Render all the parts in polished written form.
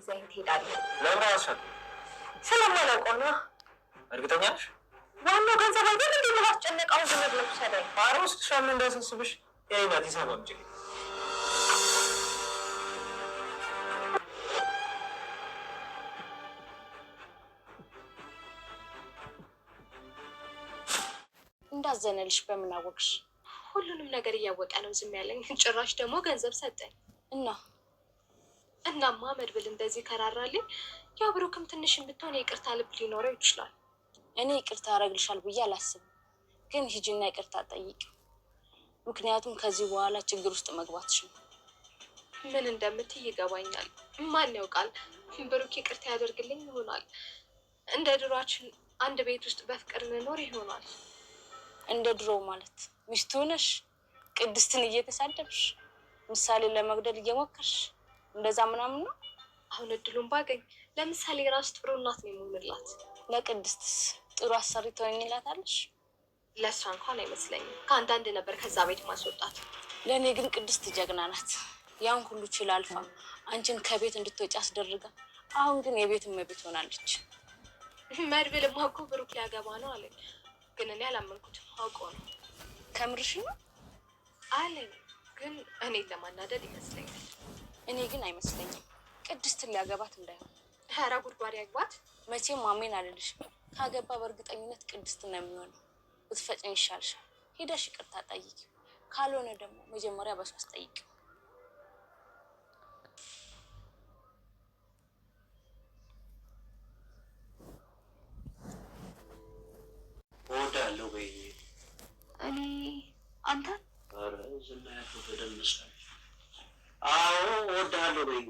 ይዘኝ ትሄዳለህ? ለምን አሰብ ስለማላውቀው ነው። እርግጠኛ ነሽ? ዋናው ገንዘብ አይደል እንዴ? ምን አስጨነቀው? ዝም ብለሽ ሰደኝ። አሮስ ሻም እንዳሰስብሽ የኔናት ይሰማም እንጂ እንዳዘነልሽ በምን አወቅሽ? ሁሉንም ነገር እያወቀ ነው ዝም ያለኝ። ጭራሽ ደግሞ ገንዘብ ሰጠኝ። እናማ መድብል እንደዚህ ከራራልኝ ያው ብሩክም ትንሽም ብትሆን ይቅርታ ልብ ሊኖረው ይችላል። እኔ ይቅርታ አረግልሻል ብዬ አላስብም፣ ግን ሂጂና ይቅርታ ጠይቂ። ምክንያቱም ከዚህ በኋላ ችግር ውስጥ መግባትሽ ነው። ምን እንደምትይ ይገባኛል። ማን ያውቃል ብሩክ ይቅርታ ያደርግልኝ ይሆናል። እንደ ድሯችን አንድ ቤት ውስጥ በፍቅር እንኖር ይሆናል። እንደ ድሮ ማለት ሚስቱ ነሽ ቅድስትን እየተሳደብሽ ምሳሌ ለመግደል እየሞከርሽ እንደዛ ምናምን ነው። አሁን እድሉን ባገኝ ለምሳሌ ራስ ጥሩ እናት ነው የምሆንላት። ለቅድስትስ ጥሩ አሰሪ ትሆኝላታለሽ? ለእሷ እንኳን አይመስለኝም። ከአንዳንድ ነበር ከዛ ቤት ማስወጣት። ለእኔ ግን ቅድስት ጀግና ናት። ያን ሁሉ ችላ አልፋ አንቺን ከቤት እንድትወጪ አስደርጋ አሁን ግን የቤት እመቤት ሆናለች። መድብልማ እኮ ብሩክ ሊያገባ ነው አለኝ፣ ግን እኔ አላመንኩትም። አውቀው ነው። ከምርሽ ነው አለኝ፣ ግን እኔን ለማናደድ ይመስለኛል። እኔ ግን አይመስለኝም። ቅድስትን ሊያገባት እንዳይሆን። ኧረ ጉድጓድ ያግባት። መቼም ማሜን አልልሽም። ካገባ በእርግጠኝነት ቅድስትን ነው የሚሆነው። ብትፈጭኝ ይሻልሻል። ሄደሽ ይቅርታ ጠይቂ። ካልሆነ ደግሞ መጀመሪያ በሷ አስጠይቂ። እወዳለሁ በይ። እኔ አንተ ኧረ ዝም ያለው ተደምሳል። አዎ እወዳለሁ በይ።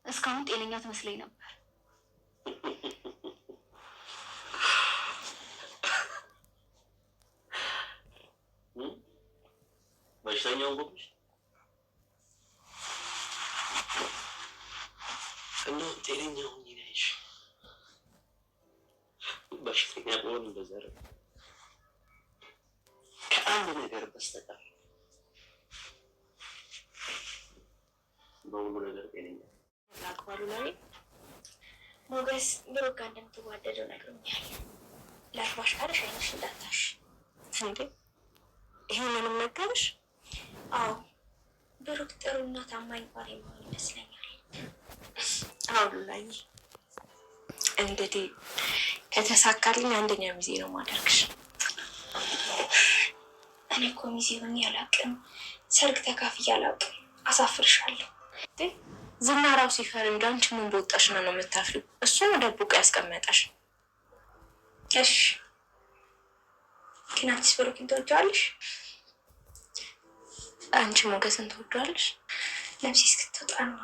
እስካሁን ጤነኛ ትመስለኝ ነበር። በሽተኛውን ጉብሽ እንደው ጤነኛ ሁኚ ነሽ። በሽተኛ ብሆን እንደዚያ ነው ከአንድ ነገር በስተቀር በሁሉ ነገር ጤነኛ አክባሉ ላይ ሞገስ ብሩክ ጋር እንደምትዋደደው ነግሮኛል። ለአርባሽ ካለሽ አይነሽ እንዳታሽ። እንዴ ይሄንንም ነገርሽ? አዎ ብሩክ ጥሩና ታማኝ ባል የሚሆን ይመስለኛል። አሁን ላይ እንግዲህ ከተሳካልኝ አንደኛ ሚዜ ነው ማደርግሽ። እኔ እኮ ሚዜ ሆኜ አላውቅም፣ ሰርግ ተካፍዬ አላውቅም። አሳፍርሻለሁ። ዝናራው ሲፈርም አንቺ ምን በወጣሽ ነው የምታፍሪው? እሱ ነው ደብቆ ያስቀመጠሽ። እሺ ግን አንቺስ ብሩክን ትወጂዋለሽ? አንቺ ሞገስን ትወጂዋለሽ? ነፍሴ እስክትወጣ ነው።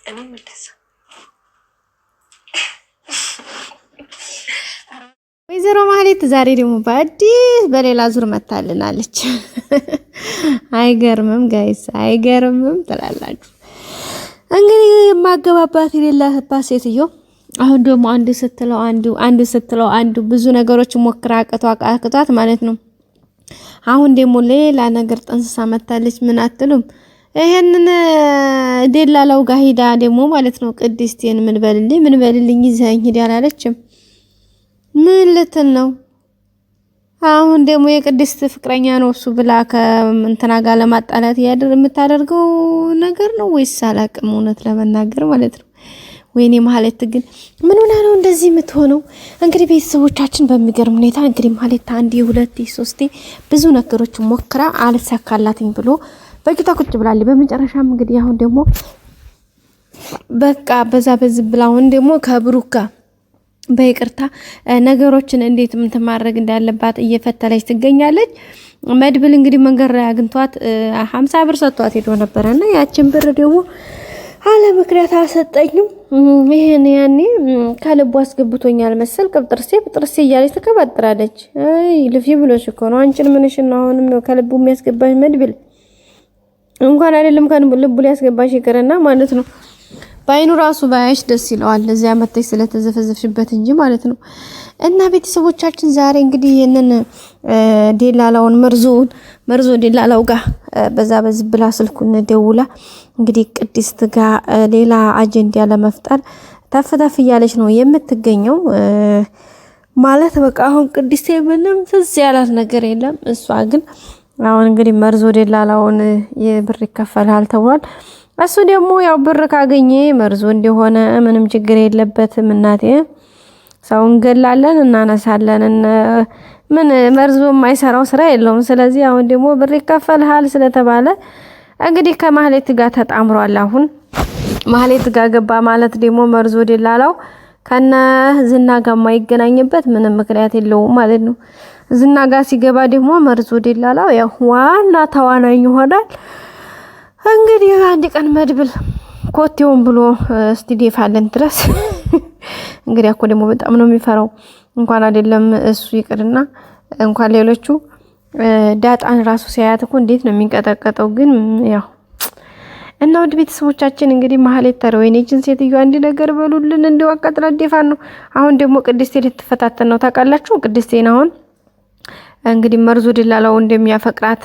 እኔም እንደዛ። ወይዘሮ ማህሌት ዛሬ ደግሞ በአዲስ በሌላ ዙር መታልናለች። አይገርምም ጋይስ አይገርምም ትላላችሁ። እንግዲህ የማገባባት የሌላባት ሴትዮ አሁን ደግሞ አንዱ ስትለው አንዱ ብዙ ነገሮች ሞክራ አቅቷት ማለት ነው። አሁን ደግሞ ሌላ ነገር ጠንስሳ መታለች። ምን አትሉም? ይሄንን ደላላው ጋር ሄዳ ደግሞ ማለት ነው ቅድስቴን ምን በልልኝ ይዘኝ ሄድ ያላለችም ምን ልትል ነው? አሁን ደግሞ የቅድስት ፍቅረኛ ነው እሱ ብላ ከእንትና ጋር ለማጣላት የምታደርገው ነገር ነው ወይስ አላቅም። እውነት ለመናገር ማለት ነው። ወይኔ ማህሌት ግን ምን ሆና ነው እንደዚህ የምትሆነው? እንግዲህ ቤተሰቦቻችን በሚገርም ሁኔታ እንግዲህ ማህሌት አንዴ ሁለቴ ሶስቴ ብዙ ነገሮች ሞክራ አልሳካላትኝ ብሎ በቂታ ቁጭ ብላለች። በመጨረሻም እንግዲህ አሁን ደግሞ በቃ በዛ ብላውን ደግሞ ከብሩክ ጋር በይቅርታ ነገሮችን እንዴት ምን ማድረግ እንዳለባት እየፈተለች ትገኛለች። መድብል እንግዲህ መንገድ ላይ አግኝቷት 50 ብር ሰጥቷት ሄዶ ነበርና ያችን ብር ደግሞ አለ ምክንያት አልሰጠኝም። ይሄን ያኔ ከልቡ አስገብቶኛል መሰል ቅብጥርሴ እያለች ተከባጥራለች። አይ ልፊ ብሎሽ እኮ ነው አንቺን ምንሽ ነው አሁንም ከልቡ የሚያስገባሽ መድብል እንኳን አይደለም ከልቡ ሊያስገባሽ ይቅርና ማለት ነው ባይኑ ራሱ ባያሽ ደስ ይለዋል። ለዚያ መጥተሽ ስለተዘፈዘፍሽበት እንጂ ማለት ነው። እና ቤተሰቦቻችን ዛሬ እንግዲህ ይሄንን ደላላውን መርዙን መርዞ ደላላው ጋር በዚህ ብላ ስልኩን ደውላ እንግዲህ ቅድስት ጋር ሌላ አጀንዳ ለመፍጠር ተፍተፍ እያለች ነው የምትገኘው። ማለት በቃ አሁን ቅድስት ምንም ትዝ ያላት ነገር የለም። እሷ ግን አሁን እንግዲህ መርዞ ደላላውን የብር ይከፈልሃል ተብሏል። እሱ ደግሞ ያው ብር ካገኘ መርዞ እንደሆነ ምንም ችግር የለበትም እናቴ፣ ሰው እንገላለን እናነሳለን፣ ምን መርዞ የማይሰራው ስራ የለውም። ስለዚህ አሁን ደግሞ ብር ይከፈልሃል ስለተባለ እንግዲህ ከማህሌት ጋር ተጣምሯል። አሁን ማህሌት ጋር ገባ ማለት ደግሞ መርዞ ደላላው ከነ ዝና ጋር የማይገናኝበት ምንም ምክንያት የለውም ማለት ነው። ዝና ጋር ሲገባ ደግሞ መርዞ ደላላው ያው ዋና ተዋናኝ ይሆናል። እንግዲህ አንድ ቀን መድብል ኮቴውን ብሎ ስቲዲፋለን ድረስ እንግዲህ እኮ ደግሞ በጣም ነው የሚፈራው። እንኳን አይደለም እሱ ይቅርና እንኳን ሌሎቹ ዳጣን ራሱ ሲያያት እኮ እንዴት ነው የሚንቀጠቀጠው። ግን ያው እና ውድ ቤተሰቦቻችን እንግዲህ ማህሌት ተረወይኔችን ሴትዮ አንድ ነገር በሉልን እንደው አቀጥላ ደፋን ነው። አሁን ደግሞ ቅድስቴ ልትፈታተን ነው ታውቃላችሁ። ቅድስቴን አሁን እንግዲህ መርዞ ደላላው እንደሚያፈቅራት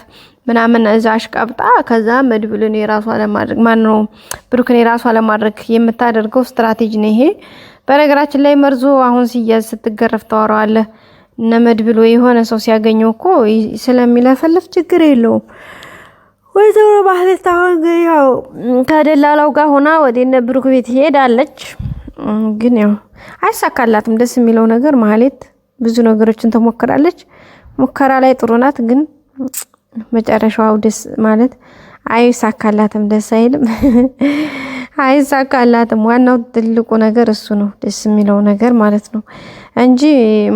ምናምን እዛ አሽቃብጣ ከዛ መድብልን የራሷ ለማድረግ ማነው ብሩክን የራሷ ለማድረግ የምታደርገው ስትራቴጂ ነው ይሄ። በነገራችን ላይ መርዞ አሁን ሲያዝ ስትገረፍ ታወራዋለህ። እነ መድብል የሆነ ሰው ሲያገኘው እኮ ስለሚለፈልፍ ችግር የለውም። ወይዘሮ ማህሌት አሁን ያው ከደላላው ጋር ሆና ወደነ ብሩክ ቤት ሄዳለች። ግን ያው አይሳካላትም። ደስ የሚለው ነገር ማህሌት ብዙ ነገሮችን ተሞክራለች። ሙከራ ላይ ጥሩ ናት፣ ግን መጨረሻው ደስ ማለት አይሳካላትም። ደስ አይልም፣ አይሳካላትም። ዋናው ትልቁ ነገር እሱ ነው፣ ደስ የሚለው ነገር ማለት ነው እንጂ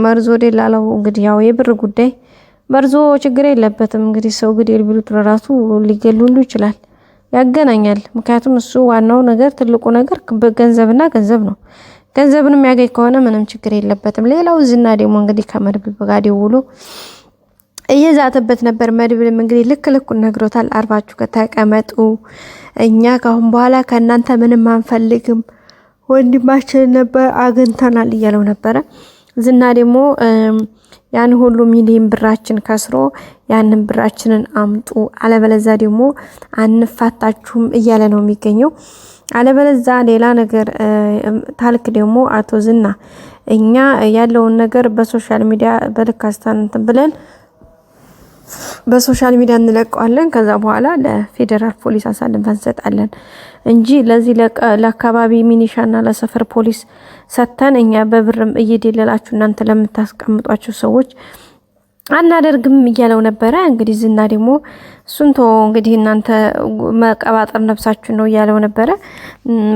መርዞ ደላላው እንግዲህ ያው የብር ጉዳይ መርዞ ችግር የለበትም። እንግዲህ ሰው ግዴል ቢሉት ለራሱ ሊገሉሉ ይችላል፣ ያገናኛል። ምክንያቱም እሱ ዋናው ነገር ትልቁ ነገር በገንዘብና ገንዘብ ነው። ገንዘብን የሚያገኝ ከሆነ ምንም ችግር የለበትም። ሌላው ዝና ደግሞ እንግዲህ ከመድብል ጋር ደውሎ እየዛተበት ነበር። መድብልም እንግዲህ ልኩን ነግሮታል። አርፋችሁ ከተቀመጡ እኛ ካሁን በኋላ ከእናንተ ምንም አንፈልግም፣ ወንድማችን ነበር አግኝተናል እያለው ነበረ። ዝና ደግሞ ያን ሁሉ ሚሊዮን ብራችን ከስሮ ያንን ብራችንን አምጡ፣ አለበለዛ ደግሞ አንፋታችሁም እያለ ነው የሚገኘው። አለበለዛ ሌላ ነገር ታልክ ደግሞ አቶ ዝና እኛ ያለውን ነገር በሶሻል ሚዲያ በልካስታንት ብለን በሶሻል ሚዲያ እንለቀዋለን። ከዛ በኋላ ለፌደራል ፖሊስ አሳልፈን እንሰጣለን እንጂ ለዚህ ለአካባቢ ሚኒሻና ለሰፈር ፖሊስ ሰተን እኛ በብርም እየደለላችሁ እናንተ ለምታስቀምጧቸው ሰዎች አናደርግም እያለው ነበረ። እንግዲህ ዝና ደግሞ ሱንቶ እንግዲህ እናንተ መቀባጠር ነፍሳችሁ ነው እያለው ነበረ።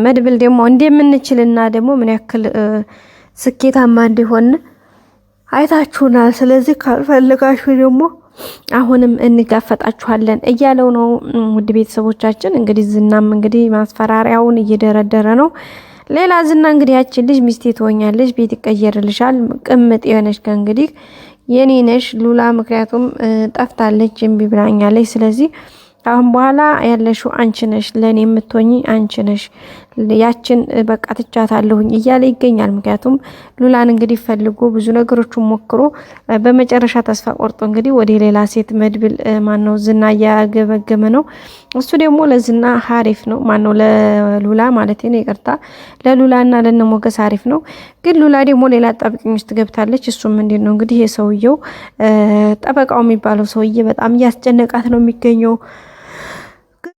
መድብል ደግሞ እንደምንችልና ደግሞ ምን ያክል ስኬታማ እንዲሆን አይታችሁናል። ስለዚህ ካልፈልጋችሁ ደግሞ አሁንም እንጋፈጣችኋለን እያለው ነው። ውድ ቤተሰቦቻችን እንግዲህ ዝናም እንግዲህ ማስፈራሪያውን እየደረደረ ነው። ሌላ ዝና እንግዲህ ያችን ልጅ ሚስቴ ትሆኛለሽ፣ ቤት ይቀየርልሻል፣ ቅምጥ የሆነች ከእንግዲህ የኔ ነሽ ሉላ፣ ምክንያቱም ጠፍታለች እምቢ ብላኛለች። ስለዚህ አሁን በኋላ ያለሽው አንቺ ነሽ፣ ለኔ የምትሆኚ አንቺ ነሽ፣ ያችን በቃ ትቻታለሁኝ እያለ ይገኛል። ምክንያቱም ሉላን እንግዲህ ፈልጎ ብዙ ነገሮችን ሞክሮ በመጨረሻ ተስፋ ቆርጦ እንግዲህ ወደ ሌላ ሴት መድብል ማነው ዝና እያገበገመ ነው። እሱ ደግሞ ለዝና ሀሪፍ ነው፣ ማነው ለሉላ ማለት ነው፣ ይቅርታ ለሉላና ለነሞገስ ሀሪፍ ነው። ግን ሉላ ደግሞ ሌላ ጠብቅኝ ውስጥ ገብታለች። እሱም ምንድን ነው እንግዲህ የሰውየው ጠበቃው የሚባለው ሰውዬ በጣም እያስጨነቃት ነው የሚገኘው።